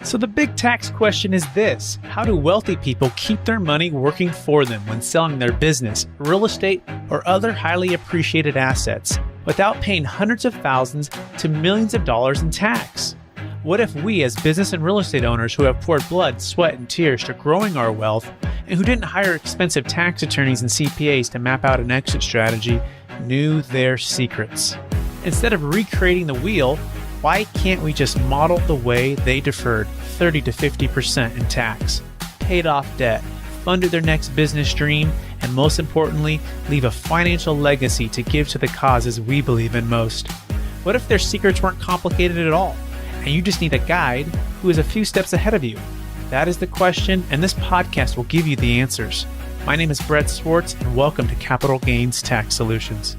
So the big tax question is this: how do wealthy people keep their money working for them when selling their business, real estate, or other highly appreciated assets without paying hundreds of thousands to millions of dollars in tax? What if we, as business and real estate owners who have poured blood, sweat, and tears to growing our wealth, and who didn't hire expensive tax attorneys and CPAs to map out an exit strategy, knew their secrets? Instead of recreating the wheel, why can't we just model the way they deferred 30 to 50% in tax, paid off debt, funded their next business dream, and most importantly, leave a financial legacy to give to the causes we believe in most? What if their secrets weren't complicated at all, and you just need a guide who is a few steps ahead of you? That is the question, and this podcast will give you the answers. My name is Brett Swarts, and welcome to Capital Gains Tax Solutions.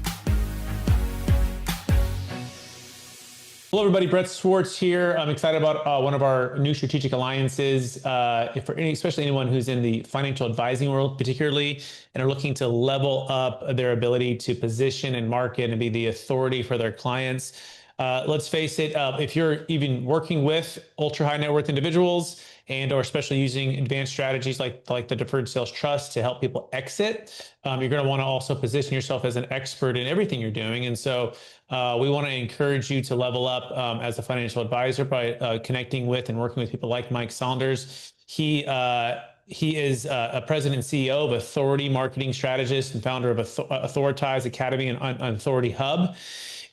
Hello, everybody. Brett Swarts here. I'm excited about one of our new strategic alliances. Especially anyone who's in the financial advising world, particularly, and are looking to level up their ability to position and market and be the authority for their clients. Let's face it, if you're even working with ultra high net worth individuals or especially using advanced strategies like the Deferred Sales Trust to help people exit, you're going to want to also position yourself as an expert in everything you're doing. And so we want to encourage you to level up as a financial advisor by connecting with and working with people like Mike Saunders. He is a president and CEO of Authority Marketing Strategist and founder of Authoritize Academy and Authority Hub.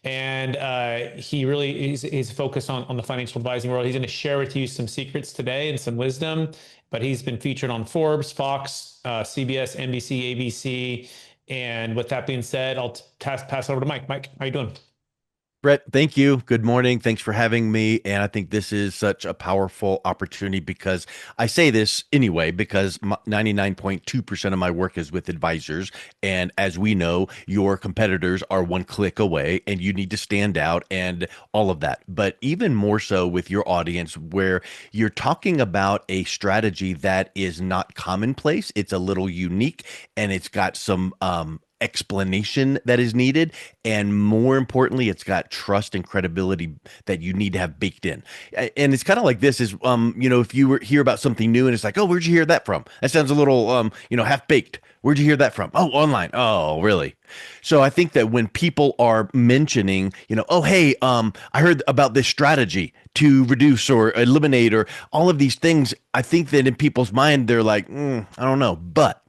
And he really is focused on the financial advising world. He's going to share with you some secrets today and some wisdom, but he's been featured on Forbes, Fox, CBS, NBC, ABC. And with that being said, I'll pass it over to Mike. Mike, how you doing? Brett, thank you. Good morning. Thanks for having me. And I think this is such a powerful opportunity because I say this anyway, because 99.2% of my work is with advisors. And as we know, your competitors are one click away and you need to stand out and all of that. But even more so with your audience, where you're talking about a strategy that is not commonplace, it's a little unique, and it's got some explanation that is needed, and more importantly, it's got trust and credibility that you need to have baked in. And it's kind of like this is if you hear about something new and it's like, oh, where'd you hear that from? That sounds a little half baked. Where'd you hear that from? Oh, online. Oh, really? So I think that when people are mentioning, oh, hey, I heard about this strategy to reduce or eliminate or all of these things, I think that in people's mind they're like, I don't know. But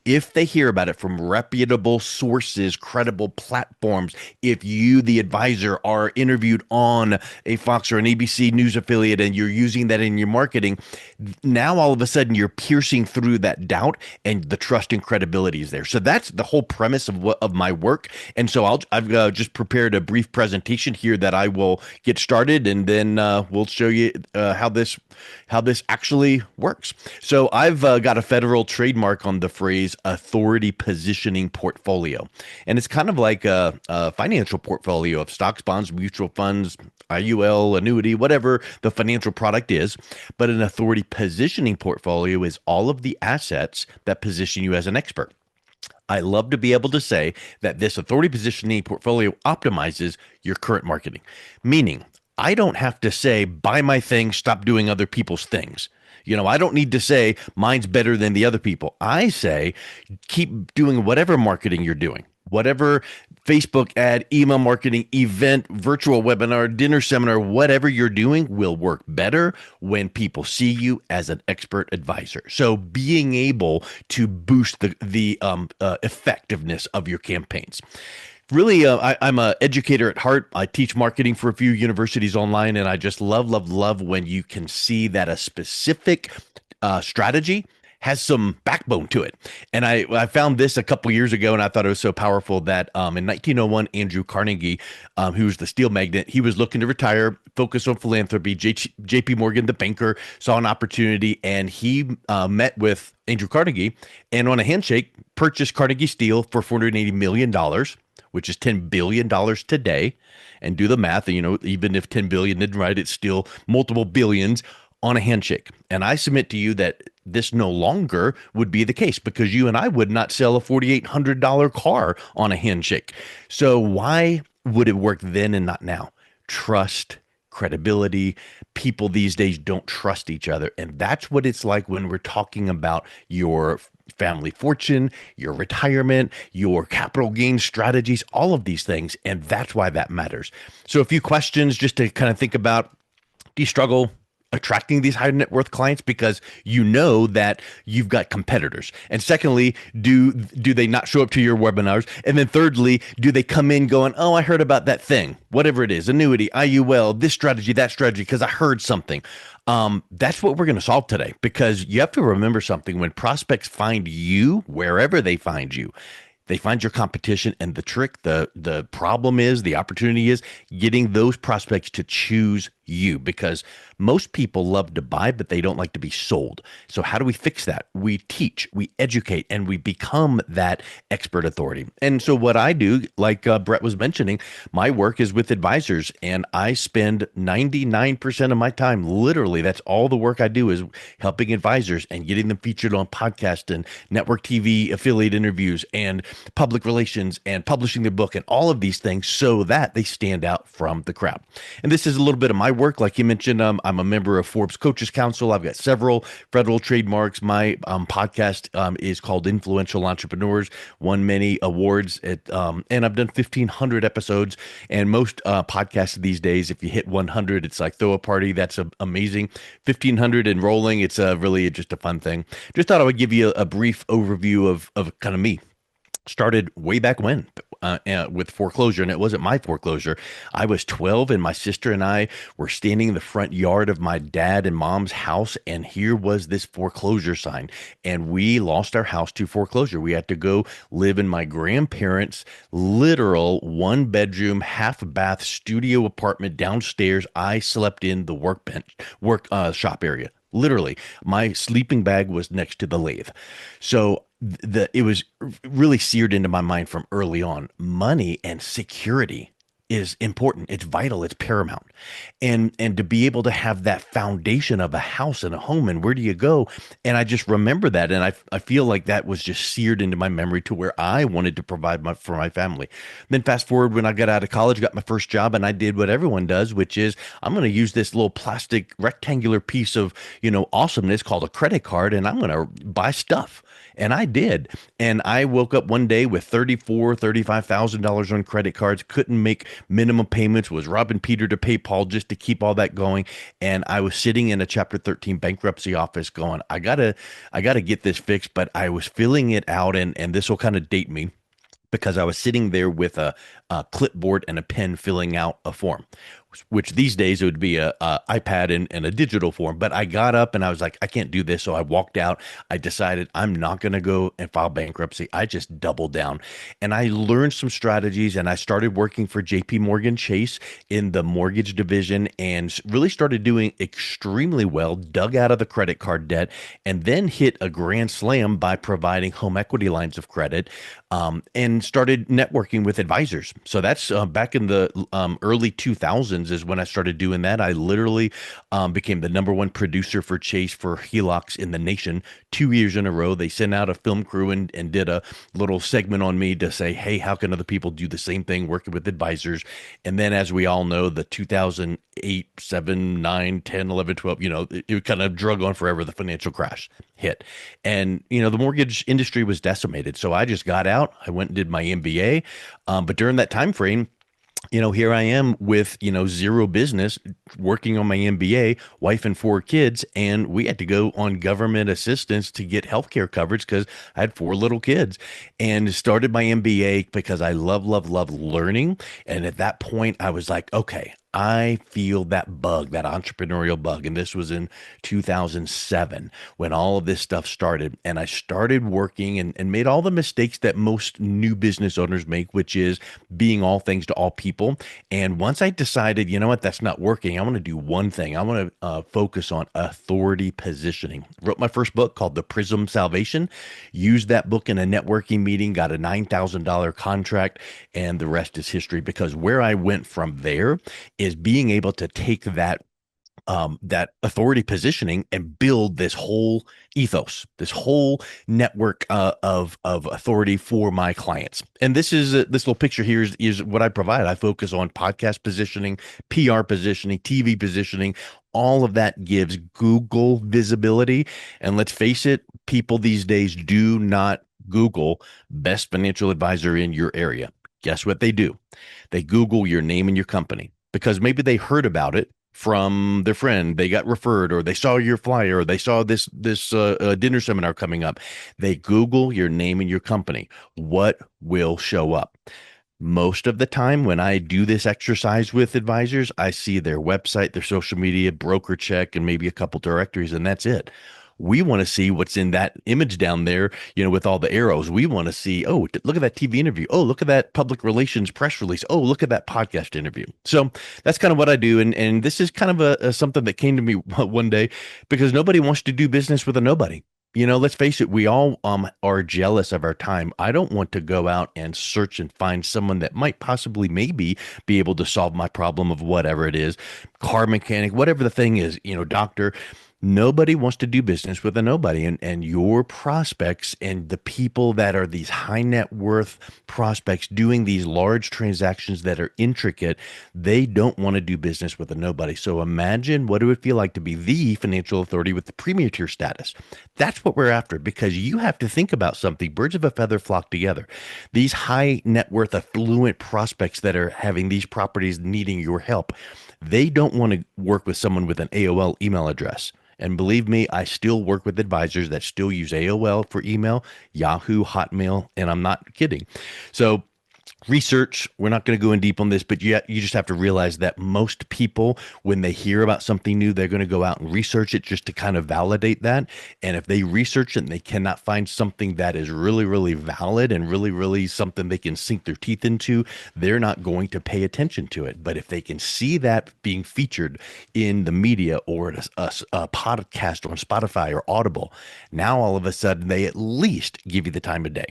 if they hear about it from reputable sources, credible platforms, if you, the advisor, are interviewed on a Fox or an ABC News affiliate and you're using that in your marketing, now all of a sudden you're piercing through that doubt and the trust and credibility is there. So that's the whole premise of my work. And so I've just prepared a brief presentation here that I will get started, and then we'll show you how this actually works. So I've got a federal trademark on the phrase authority positioning portfolio. And it's kind of like a financial portfolio of stocks, bonds, mutual funds, IUL, annuity, whatever the financial product is. But an authority positioning portfolio is all of the assets that position you as an expert. I love to be able to say that this authority positioning portfolio optimizes your current marketing, meaning I don't have to say, buy my thing, stop doing other people's things. I don't need to say mine's better than the other people. I say, keep doing whatever marketing you're doing, whatever Facebook ad, email marketing, event, virtual webinar, dinner seminar, whatever you're doing will work better when people see you as an expert advisor. So being able to boost the effectiveness of your campaigns. Really, I'm an educator at heart. I teach marketing for a few universities online, and I just love when you can see that a specific strategy has some backbone to it. And I found this a couple years ago, and I thought it was so powerful that in 1901, Andrew Carnegie, who was the steel magnate, he was looking to retire, focus on philanthropy. J.P. Morgan, the banker, saw an opportunity, and he met with Andrew Carnegie, and on a handshake, purchased Carnegie Steel for $480 million, which is $10 billion today. And do the math, even if 10 billion didn't write, it's still multiple billions on a handshake. And I submit to you that this no longer would be the case, because you and I would not sell a $4,800 car on a handshake. So why would it work then and not now? Trust, credibility. People these days don't trust each other. And that's what it's like when we're talking about your family fortune, your retirement, your capital gain strategies, all of these things. And that's why that matters. So a few questions just to kind of think about. Do you struggle attracting these high net worth clients because you know that you've got competitors? And secondly, do they not show up to your webinars? And then thirdly, do they come in going, oh, I heard about that thing, whatever it is, annuity, IUL, this strategy, that strategy, because I heard something. That's what we're going to solve today, because you have to remember something. When prospects find you, wherever they find you, they find your competition, and the trick, the problem is, the opportunity is getting those prospects to choose you, because most people love to buy, but they don't like to be sold. So how do we fix that? We teach, we educate, and we become that expert authority. And so what I do, like Brett was mentioning, my work is with advisors, and I spend 99% of my time, literally, that's all the work I do, is helping advisors and getting them featured on podcasts and network TV affiliate interviews and public relations and publishing their book and all of these things so that they stand out from the crowd. And this is a little bit of my work. Like you mentioned, I'm a member of Forbes Coaches Council. I've got several federal trademarks. My podcast is called Influential Entrepreneurs, won many awards, and I've done 1,500 episodes. And most podcasts these days, if you hit 100, it's like throw a party. That's amazing. 1,500 and rolling. It's really just a fun thing. Just thought I would give you a brief overview of kind of me. Started way back when with foreclosure, and it wasn't my foreclosure. I was 12, and my sister and I were standing in the front yard of my dad and mom's house, and here was this foreclosure sign, and we lost our house to foreclosure. We had to go live in my grandparents' literal one-bedroom, half-bath studio apartment downstairs. I slept in the work shop area. Literally, my sleeping bag was next to the lathe. So it was really seared into my mind from early on. Money and security is important. It's vital. It's paramount. And to be able to have that foundation of a house and a home, and where do you go? And I just remember that. And I feel like that was just seared into my memory to where I wanted to provide for my family. Then fast forward, when I got out of college, got my first job, and I did what everyone does, which is I'm going to use this little plastic rectangular piece of, awesomeness called a credit card, and I'm going to buy stuff. And I did. And I woke up one day with $35,000 on credit cards, couldn't make minimum payments, was robbing Peter to pay Paul just to keep all that going. And I was sitting in a Chapter 13 bankruptcy office going, I gotta get this fixed. But I was filling it out, and this will kind of date me, because I was sitting there with a clipboard and a pen filling out a form, which these days it would be a iPad and a digital form. But I got up and I was like, I can't do this. So I walked out. I decided I'm not going to go and file bankruptcy. I just doubled down, and I learned some strategies, and I started working for JP Morgan Chase in the mortgage division, and really started doing extremely well, dug out of the credit card debt, and then hit a grand slam by providing home equity lines of credit, and started networking with advisors. So that's back in the early 2000s is when I started doing that. I literally became the #1 producer for Chase for HELOCs in the nation 2 years in a row. They sent out a film crew and did a little segment on me to say, hey, how can other people do the same thing working with advisors? And then, as we all know, the 2008, 7, 9, 10, 11, 12, it kind of drug on forever. The financial crash hit, and the mortgage industry was decimated. So I just got out. I went and did my MBA, but during that time frame, here I am with, zero business, working on my MBA, wife and 4 kids, and we had to go on government assistance to get healthcare coverage because I had 4 little kids, and started my MBA because I love learning. And at that point I was like, okay, I feel that bug, that entrepreneurial bug. And this was in 2007 when all of this stuff started. And I started working and made all the mistakes that most new business owners make, which is being all things to all people. And once I decided, you know what, that's not working, I want to do one thing. I want to focus on authority positioning. Wrote my first book called The Prism Salvation. Used that book in a networking meeting, got a $9,000 contract, and the rest is history, because where I went from there is being able to take that that authority positioning and build this whole ethos, this whole network of authority for my clients. And this little picture here is what I provide. I focus on podcast positioning, PR positioning, TV positioning. All of that gives Google visibility. And let's face it, people these days do not Google best financial advisor in your area. Guess what they do? They Google your name and your company because maybe they heard about it from their friend, they got referred, or they saw your flyer, or they saw this dinner seminar coming up. They Google your name and your company. What will show up? Most of the time when I do this exercise with advisors, I see their website, their social media, broker check, and maybe a couple directories, and that's it. We want to see what's in that image down there, with all the arrows. We want to see, oh, look at that TV interview. Oh, look at that public relations press release. Oh, look at that podcast interview. So that's kind of what I do. And this is kind of a something that came to me one day because nobody wants to do business with a nobody. Let's face it, we all are jealous of our time. I don't want to go out and search and find someone that might possibly maybe be able to solve my problem of whatever it is, car mechanic, whatever the thing is, doctor. Nobody wants to do business with a nobody, and your prospects and the people that are these high net worth prospects doing these large transactions that are intricate, they don't want to do business with a nobody. So imagine what it would feel like to be the financial authority with the premier tier status. That's what we're after, because you have to think about something. Birds of a feather flock together. These high net worth affluent prospects that are having these properties needing your help, they don't want to work with someone with an AOL email address. And believe me, I still work with advisors that still use AOL for email, Yahoo, Hotmail, and I'm not kidding. So research, we're not going to go in deep on this, but you just have to realize that most people, when they hear about something new, they're going to go out and research it just to kind of validate that. And if they research it and they cannot find something that is really, really valid and really, really something they can sink their teeth into, they're not going to pay attention to it. But if they can see that being featured in the media or a podcast on Spotify or Audible, now all of a sudden they at least give you the time of day.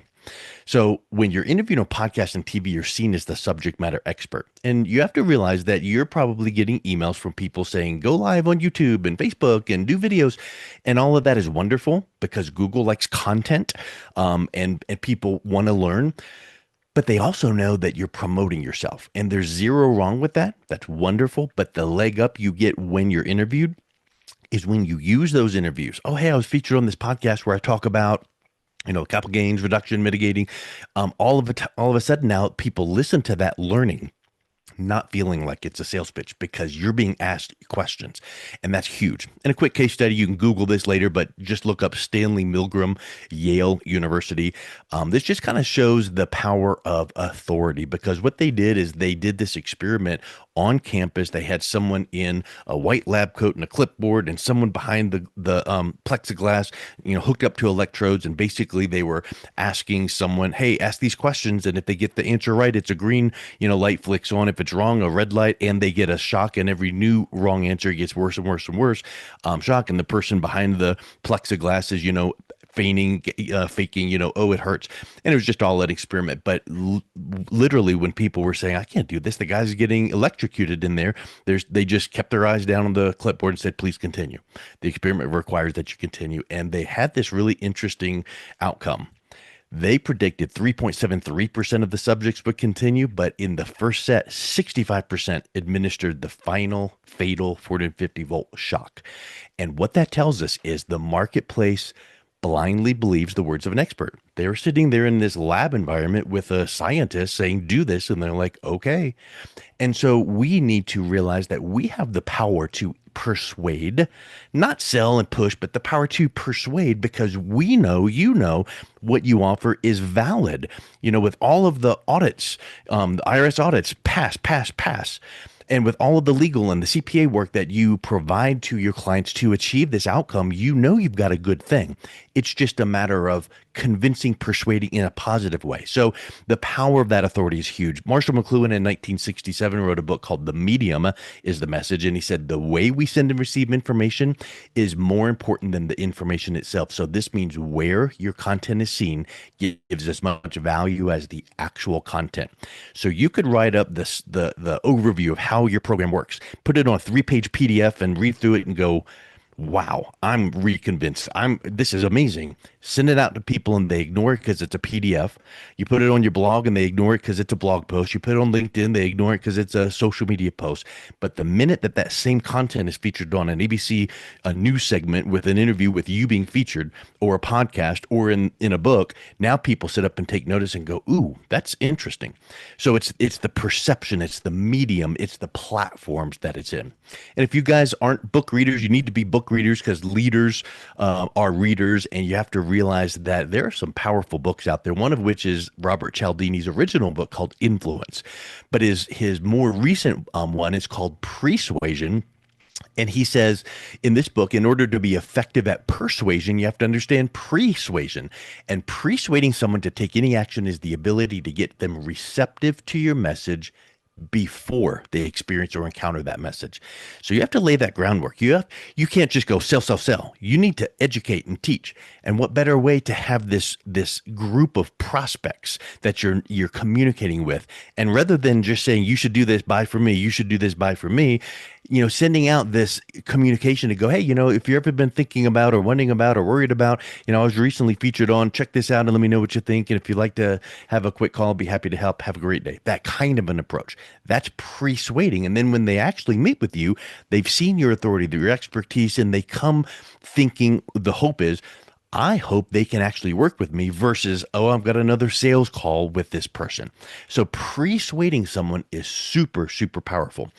So when you're interviewing on podcast and TV, you're seen as the subject matter expert. And you have to realize that you're probably getting emails from people saying, go live on YouTube and Facebook and do videos. And all of that is wonderful because Google likes content, and people want to learn. But they also know that you're promoting yourself. And there's zero wrong with that. That's wonderful. But the leg up you get when you're interviewed is when you use those interviews. Oh, hey, I was featured on this podcast where I talk about capital gains, reduction, mitigating, all of a sudden now people listen to that learning, not feeling like it's a sales pitch because you're being asked questions. And that's huge. And a quick case study, you can Google this later, but just look up Stanley Milgram, Yale University. This just kind of shows the power of authority, because what they did is they did this experiment on campus. They had someone in a white lab coat and a clipboard and someone behind the plexiglass, hooked up to electrodes. And basically they were asking someone, hey, ask these questions. And if they get the answer right, it's a green, light flicks on. If it's wrong, a red light, and they get a shock. And every new wrong answer gets worse and worse and worse. Shock. And the person behind the plexiglass is, faking, oh, it hurts. And it was just all an experiment. But literally when people were saying, I can't do this, the guy's getting electrocuted in there, they just kept their eyes down on the clipboard and said, please continue. The experiment requires that you continue. And they had this really interesting outcome. They predicted 3.73% of the subjects would continue, but in the first set, 65% administered the final fatal 450 volt shock. And what that tells us is the marketplace blindly believes the words of an expert. They're sitting there in this lab environment with a scientist saying, do this. And they're like, okay. And so we need to realize that we have the power to persuade, not sell and push, but the power to persuade, because we know, what you offer is valid. With all of the audits, the IRS audits, pass. And with all of the legal and the CPA work that you provide to your clients to achieve this outcome, you've got a good thing. It's just a matter of convincing, persuading in a positive way. So the power of that authority is huge. Marshall McLuhan in 1967 wrote a book called The Medium is the Message. And he said, the way we send and receive information is more important than the information itself. So this means where your content is seen gives as much value as the actual content. So you could write up the overview of how your program works, put it on a 3-page PDF and read through it and go, wow, I'm reconvinced. This is amazing. Send it out to people and they ignore it because it's a PDF. You put it on your blog and they ignore it because it's a blog post. You put it on LinkedIn, they ignore it because it's a social media post. But the minute that same content is featured on an ABC a news segment with an interview with you being featured, or a podcast, or in a book, now people sit up and take notice and go, ooh, that's interesting. So it's the perception, it's the medium, it's the platforms that it's in. And if you guys aren't book readers, you need to be book readers, because leaders are readers, and you have to realize that there are some powerful books out there, one of which is Robert Cialdini's original book called Influence, but his more recent one is called Persuasion. And he says in this book, in order to be effective at persuasion, you have to understand persuasion. And persuading someone to take any action is the ability to get them receptive to your message before they experience or encounter that message. So you have to lay that groundwork. You can't just go sell, sell, sell. You need to educate and teach. And what better way to have this group of prospects that you're communicating with? And rather than just saying, you should do this, buy from me, you should do this, buy from me, sending out this communication to go, hey, if you've ever been thinking about or wondering about or worried about, I was recently featured on, check this out and let me know what you think. And if you'd like to have a quick call, I'll be happy to help. Have a great day. That kind of an approach. That's persuading. And then when they actually meet with you, they've seen your authority, your expertise, and they come thinking, the hope is, I hope they can actually work with me, versus, oh, I've got another sales call with this person. So persuading someone is super, super powerful.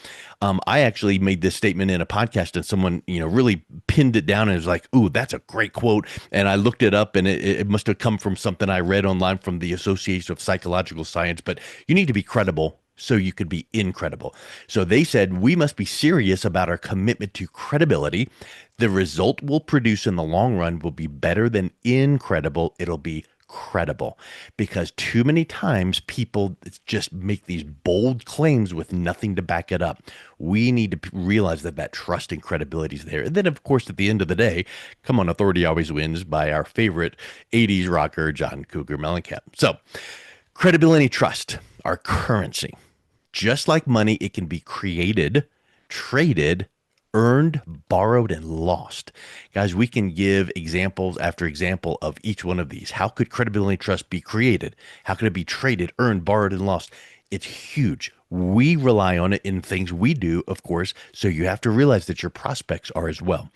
I actually made this statement in a podcast, and someone, really pinned it down and was like, ooh, that's a great quote. And I looked it up, and it must have come from something I read online from the Association of Psychological Science, but you need to be credible so you could be incredible. So they said, we must be serious about our commitment to credibility. The result we'll produce in the long run will be better than incredible. It'll be credible, because too many times people just make these bold claims with nothing to back it up. We need to realize that trust and credibility is there. And then, of course, at the end of the day, come on, authority always wins, by our favorite 80s rocker, John Cougar Mellencamp. So credibility, trust, our currency. Just like money, it can be created, traded, earned, borrowed, and lost. Guys, we can give examples after example of each one of these. How could credibility, trust be created? How could it be traded, earned, borrowed, and lost? It's huge. We rely on it in things we do, of course, so you have to realize that your prospects are as well.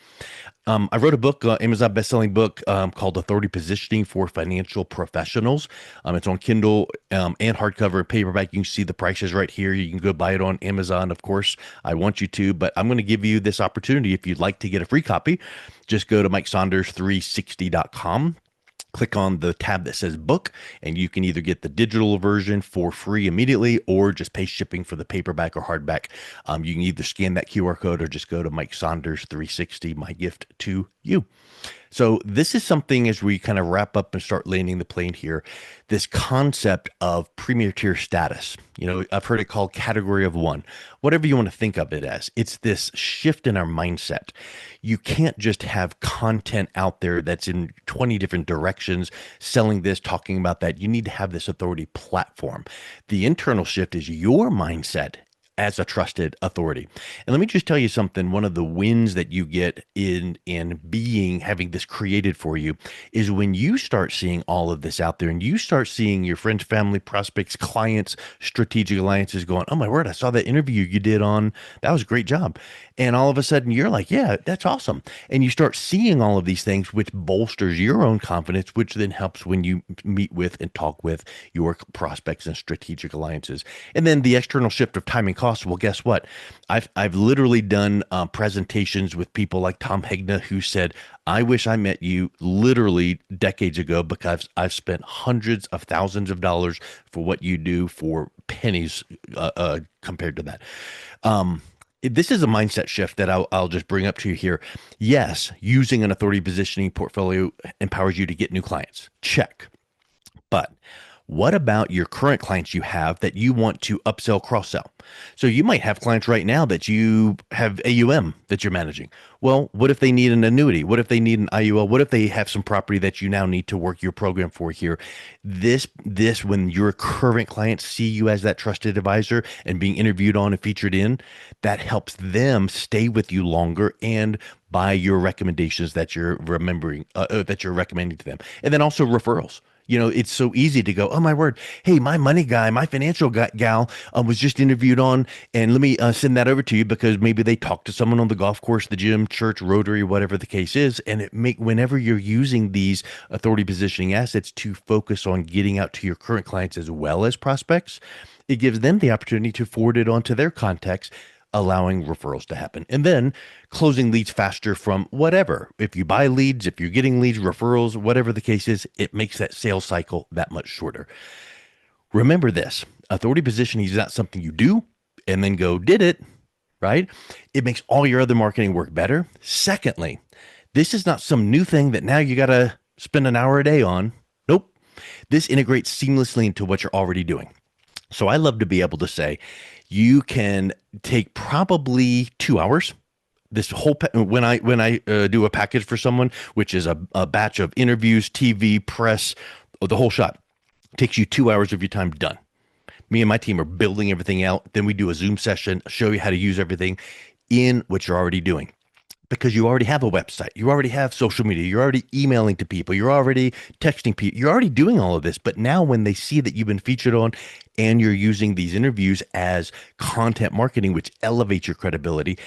I wrote a book, Amazon bestselling book called Authority Positioning for Financial Professionals. It's on Kindle and hardcover and paperback. You can see the prices right here. You can go buy it on Amazon. Of course, I want you to, but I'm going to give you this opportunity. If you'd like to get a free copy, just go to MikeSaunders360.com. Click on the tab that says book, and you can either get the digital version for free immediately, or just pay shipping for the paperback or hardback. You can either scan that QR code or just go to Mike Saunders 360, my gift to you. So this is something, as we kind of wrap up and start landing the plane here, this concept of premier tier status. I've heard it called category of one, whatever you want to think of it as. It's this shift in our mindset. You can't just have content out there that's in 20 different directions, selling this, talking about that. You need to have this authority platform. The internal shift is your mindset as a trusted authority. And let me just tell you something. One of the wins that you get in having this created for you is when you start seeing all of this out there, and you start seeing your friends, family, prospects, clients, strategic alliances going, oh my word, I saw that interview you did on, that was a great job. And all of a sudden you're like, yeah, that's awesome. And you start seeing all of these things, which bolsters your own confidence, which then helps when you meet with and talk with your prospects and strategic alliances. And then the external shift of time and cost. Well, guess what? I've literally done presentations with people like Tom Hegna, who said, I wish I met you literally decades ago, because I've spent hundreds of thousands of dollars for what you do for pennies compared to that. this is a mindset shift that I'll just bring up to you here. Yes, using an authority positioning portfolio empowers you to get new clients. Check. But what about your current clients you have that you want to upsell, cross sell? So you might have clients right now that you have AUM that you're managing. Well, what if they need an annuity? What if they need an IUL? What if they have some property that you now need to work your program for here? When your current clients see you as that trusted advisor and being interviewed on and featured in, that helps them stay with you longer and by your recommendations that you're recommending to them. And then also referrals. It's so easy to go, oh my word, hey, my money guy, my financial gal was just interviewed on, and let me send that over to you because maybe they talked to someone on the golf course, the gym, church, Rotary, whatever the case is. And whenever you're using these authority positioning assets to focus on getting out to your current clients as well as prospects, it gives them the opportunity to forward it on to their contacts, allowing referrals to happen. And then closing leads faster from whatever. If you buy leads, if you're getting leads, referrals, whatever the case is, it makes that sales cycle that much shorter. Remember this, authority positioning is not something you do and then go, did it, right? It makes all your other marketing work better. Secondly, this is not some new thing that now you got to spend an hour a day on. Nope. This integrates seamlessly into what you're already doing. So I love to be able to say, you can take probably 2 hours. This whole when I do a package for someone, which is a batch of interviews, TV, press, the whole shot, takes you 2 hours of your time done. Me and my team are building everything out. Then we do a Zoom session, show you how to use everything in what you're already doing. Because you already have a website, you already have social media, you're already emailing to people, you're already texting people, you're already doing all of this. But now when they see that you've been featured on and you're using these interviews as content marketing, which elevates your credibility,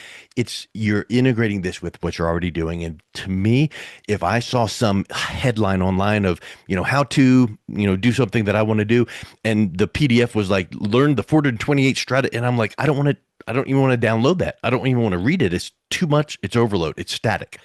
you're integrating this with what you're already doing. And to me, if I saw some headline online of, how to, do something that I want to do, and the PDF was like, learn the 428 strata, and I'm like, I don't even want to download that. I don't even want to read it. It's too much. It's overload. It's static.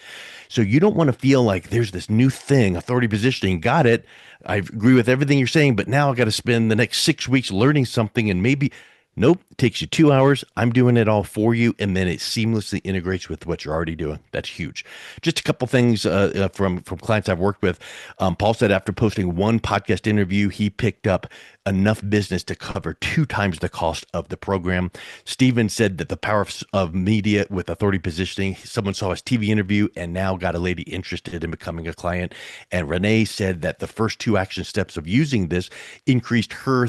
So you don't want to feel like there's this new thing, authority positioning. Got it. I agree with everything you're saying, but now I got to spend the next 6 weeks learning something and maybe, nope, it takes you 2 hours. I'm doing it all for you. And then it seamlessly integrates with what you're already doing. That's huge. Just a couple things from clients I've worked with. Paul said after posting one podcast interview, he picked up enough business to cover 2 times the cost of the program. Steven said that the power of media with authority positioning, someone saw his TV interview and now got a lady interested in becoming a client. And Renee said that the first 2 action steps of using this increased her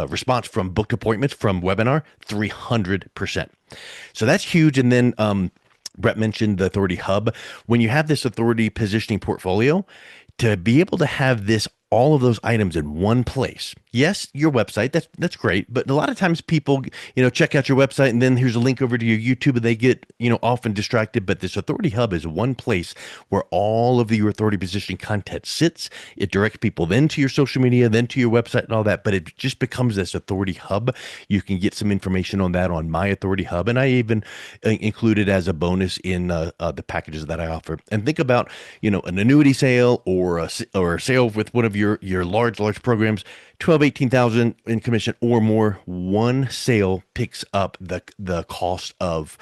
response from booked appointments from webinar 300%. So that's huge. And then Brett mentioned the Authority Hub. When you have this authority positioning portfolio, to be able to have all of those items in one place. Yes, your website, that's great. But a lot of times people, check out your website and then here's a link over to your YouTube and they get, often distracted. But this Authority Hub is one place where all of your authority positioning content sits. It directs people then to your social media, then to your website and all that. But it just becomes this Authority Hub. You can get some information on that on My Authority Hub. And I even include it as a bonus in the packages that I offer. And think about, an annuity sale or a sale with one of your large programs, 12, 18,000 in commission or more. One sale picks up the cost of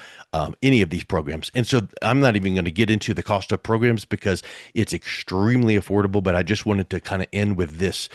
any of these programs. And so I'm not even going to get into the cost of programs because it's extremely affordable, but I just wanted to kind of end with this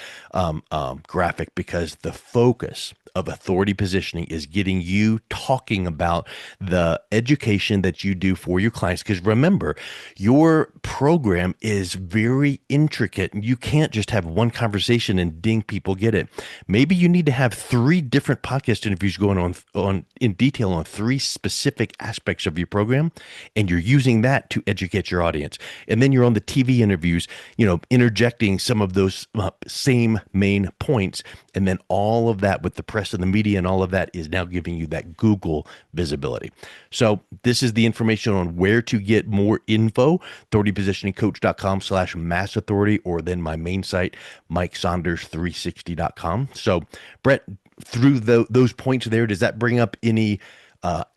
graphic because the focus of authority positioning is getting you talking about the education that you do for your clients. Because remember, your program is very intricate. You can't just have one conversation and ding, people get it. Maybe you need to have 3 different podcast interviews going on in detail on 3 specific aspects of your program, and you're using that to educate your audience. And then you're on the TV interviews, interjecting some of those same main points. And then all of that with the press and the media and all of that is now giving you that Google visibility. So this is the information on where to get more info, authoritypositioningcoach.com/mass authority, or then my main site, MikeSaunders360.com. So Brett, through those points there, does that bring up any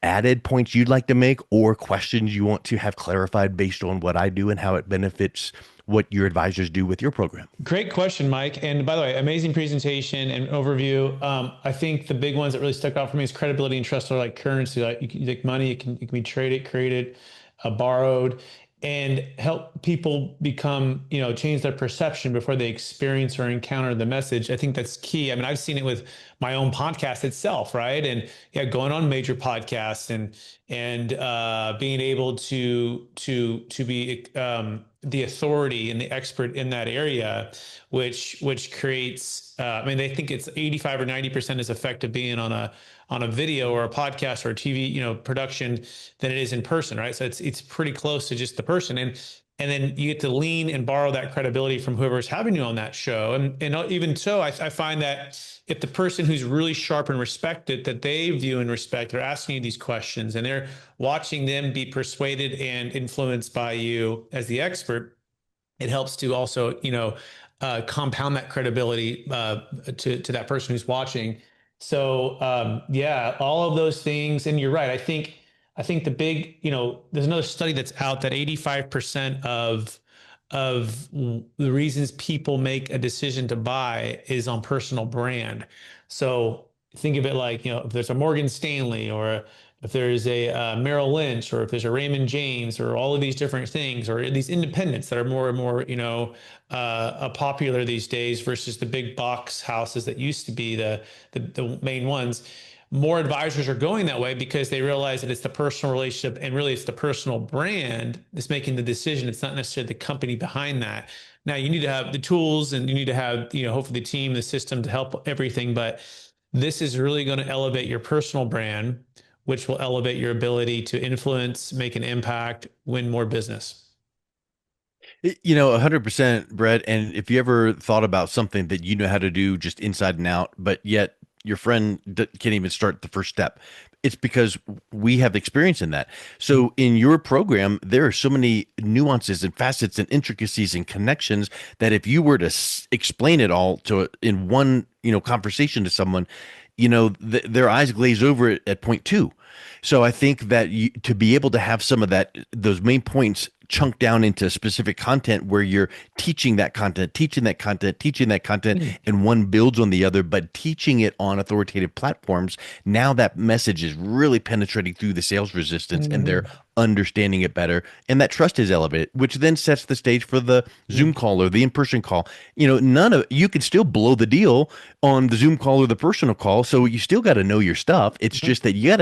added points you'd like to make or questions you want to have clarified based on what I do and how it benefits what your advisors do with your program? Great question, Mike. And by the way, amazing presentation and overview. I think the big ones that really stuck out for me is credibility and trust are like currency, like money. It can be traded, created, borrowed, and help people become, change their perception before they experience or encounter the message. I think that's key. I mean, I've seen it with my own podcast itself, right? And yeah, going on major podcasts and being able to be the authority and the expert in that area, which creates. I mean, they think it's 85 or 90% as effective being on a video or a podcast or a TV, production than it is in person, right? So it's pretty close to just the person. And then you get to lean and borrow that credibility from whoever's having you on that show. And even so, I find that if the person who's really sharp and respected, that they view and respect, they're asking you these questions and they're watching them be persuaded and influenced by you as the expert, it helps to also, compound that credibility to that person who's watching. So yeah, all of those things. And you're right. I think the big, there's another study that's out that 85% of the reasons people make a decision to buy is on personal brand. So think of it like, if there's a Morgan Stanley or if there's a Merrill Lynch or if there's a Raymond James or all of these different things or these independents that are more and more, popular these days versus the big box houses that used to be the main ones. More advisors are going that way because they realize that it's the personal relationship and really it's the personal brand that's making the decision. It's not necessarily the company behind that. Now you need to have the tools and you need to have, hopefully the team, the system to help everything. But this is really going to elevate your personal brand, which will elevate your ability to influence, make an impact, win more business. 100%, Brett. And if you ever thought about something that you know how to do just inside and out, but yet your friend can't even start the first step, it's because we have experience in that. So in your program, there are so many nuances and facets and intricacies and connections that if you were to explain it all in one, conversation to someone, their eyes glaze over at point two. So I think that to be able to have some of those main points chunked down into specific content where you're teaching that content, and one builds on the other, but teaching it on authoritative platforms. Now that message is really penetrating through the sales resistance and they're understanding it better. And that trust is elevated, which then sets the stage for the Zoom call or the in-person call. You can still blow the deal on the Zoom call or the personal call. So you still got to know your stuff. It's just that you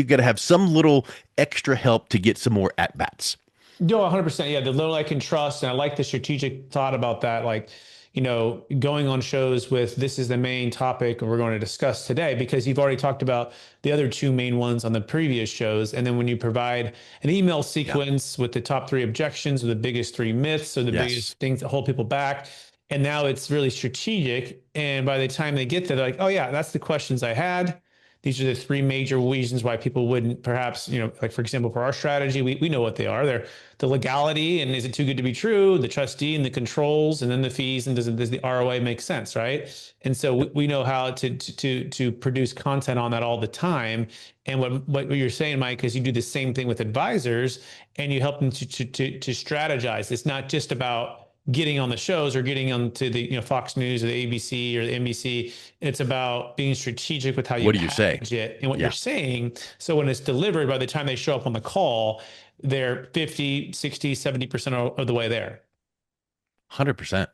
got to have some little extra help to get some more at bats. No, 100%. Yeah, the know, like, and trust. And I like the strategic thought about that. Like, going on shows with this is the main topic we're going to discuss today, because you've already talked about the other two main ones on the previous shows. And then when you provide an email sequence with the top 3 objections or the biggest 3 myths or the biggest things that hold people back, and now it's really strategic. And by the time they get there, they're like, oh yeah, that's the questions I had. These are the 3 major reasons why people wouldn't perhaps, like for example, for our strategy, we know what they are. They're the legality and is it too good to be true, the trustee and the controls, and then the fees, and does the ROA make sense, right? And so we know how to produce content on that all the time. And what you're saying, Mike, is you do the same thing with advisors and you help them to strategize. It's not just about getting on the shows or getting onto the Fox News or the ABC or the NBC. It's about being strategic with how you package it and what you're saying. So when it's delivered, by the time they show up on the call, they're 50, 60, 70% of the way there. 100%.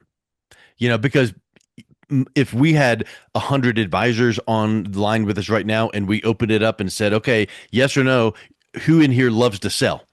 Because if we had 100 advisors on the line with us right now and we opened it up and said, okay, yes or no, who in here loves to sell?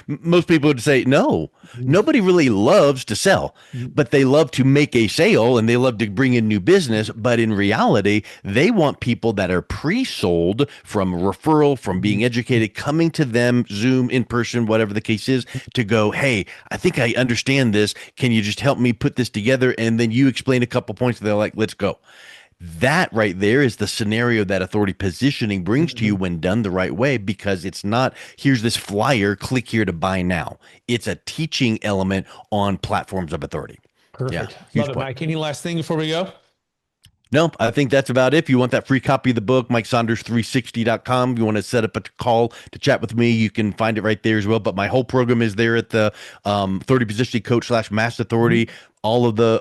Most people would say, no, nobody really loves to sell, but they love to make a sale and they love to bring in new business. But in reality, they want people that are pre-sold from referral, from being educated, coming to them, Zoom, in person, whatever the case is, to go, hey, I think I understand this. Can you just help me put this together? And then you explain a couple points and they're like, let's go. That right there is the scenario that authority positioning brings to you when done the right way, because it's not, here's this flyer, click here to buy now. It's a teaching element on platforms of authority. Perfect. Love it, Mike. Any last thing before we go? No, I think that's about it. If you want that free copy of the book, MikeSaunders360.com. If you want to set up a call to chat with me, you can find it right there as well. But my whole program is there at the 30 Positioning Coach / Mass Authority. All of the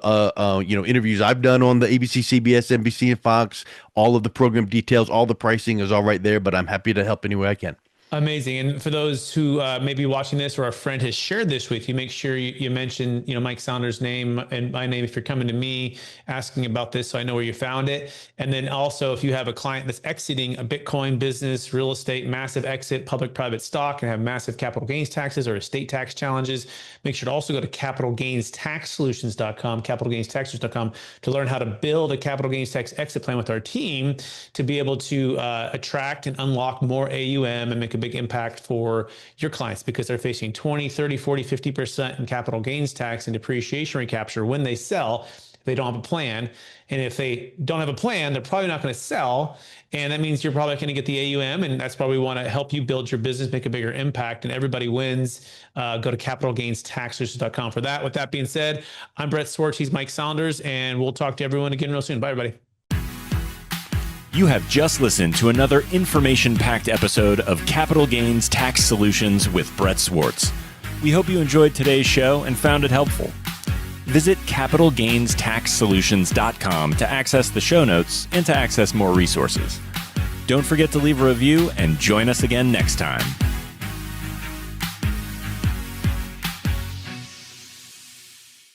interviews I've done on the ABC, CBS, NBC, and Fox, all of the program details, all the pricing is all right there. But I'm happy to help any way I can. Amazing. And for those who may be watching this or a friend has shared this with you, make sure you mention, Mike Saunders' name and my name if you're coming to me asking about this so I know where you found it. And then also if you have a client that's exiting a Bitcoin business, real estate, massive exit, public-private stock, and have massive capital gains taxes or estate tax challenges, make sure to also go to capitalgainstaxsolutions.com, capitalgainstaxsolutions.com to learn how to build a capital gains tax exit plan with our team to be able to attract and unlock more AUM and make a big impact for your clients because they're facing 20, 30, 40, 50% in capital gains tax and depreciation recapture when they sell. If they don't have a plan. And if they don't have a plan, they're probably not going to sell. And that means you're probably going to get the AUM. And that's why we want to help you build your business, make a bigger impact, and everybody wins. Go to capitalgainstaxsolutions.com for that. With that being said, I'm Brett Swarts. He's Mike Saunders, and we'll talk to everyone again real soon. Bye, everybody. You have just listened to another information-packed episode of Capital Gains Tax Solutions with Brett Swarts. We hope you enjoyed today's show and found it helpful. Visit capitalgainstaxsolutions.com to access the show notes and to access more resources. Don't forget to leave a review and join us again next time.